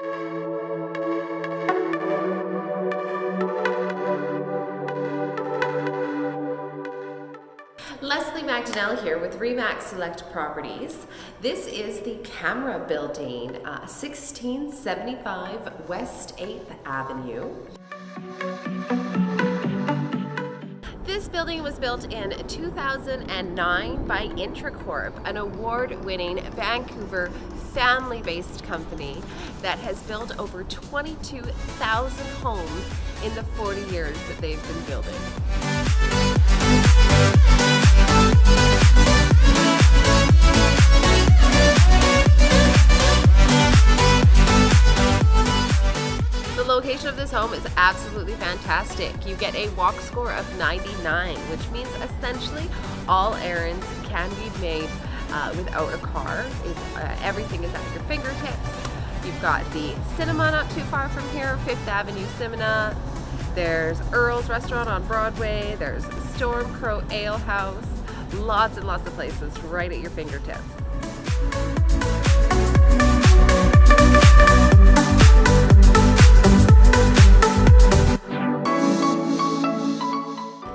Leslie McDonnell here with RE/MAX Select Properties. This is the Camera Building, 1675 West 8th Avenue. This building was built in 2009 by Intracorp, an award-winning Vancouver family-based company that has built over 22,000 homes in the 40 years that they've been building. The location of this home is absolutely fantastic. You get a walk score of 99, which means essentially all errands can be made without a car. Everything is at your fingertips. You've got the cinema not too far from here, 5th Avenue Cinema. There's Earl's Restaurant on Broadway. There's Storm Crow Ale House. Lots and lots of places right at your fingertips.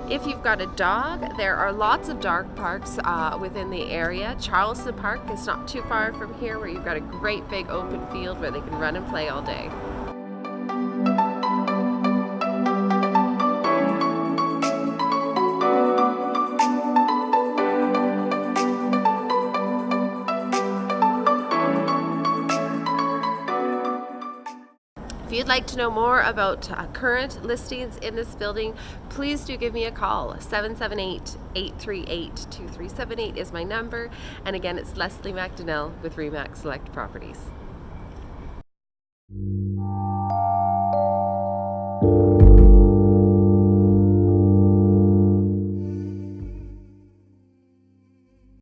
If you've got a dog, there are lots of dog parks within the area. Charleston Park is not too far from here, where you've got a great big open field where they can run and play all day. If you'd like to know more about current listings in this building, please do give me a call. 778-838-2378 is my number. And again, it's Leslie McDonnell with RE/MAX Select Properties.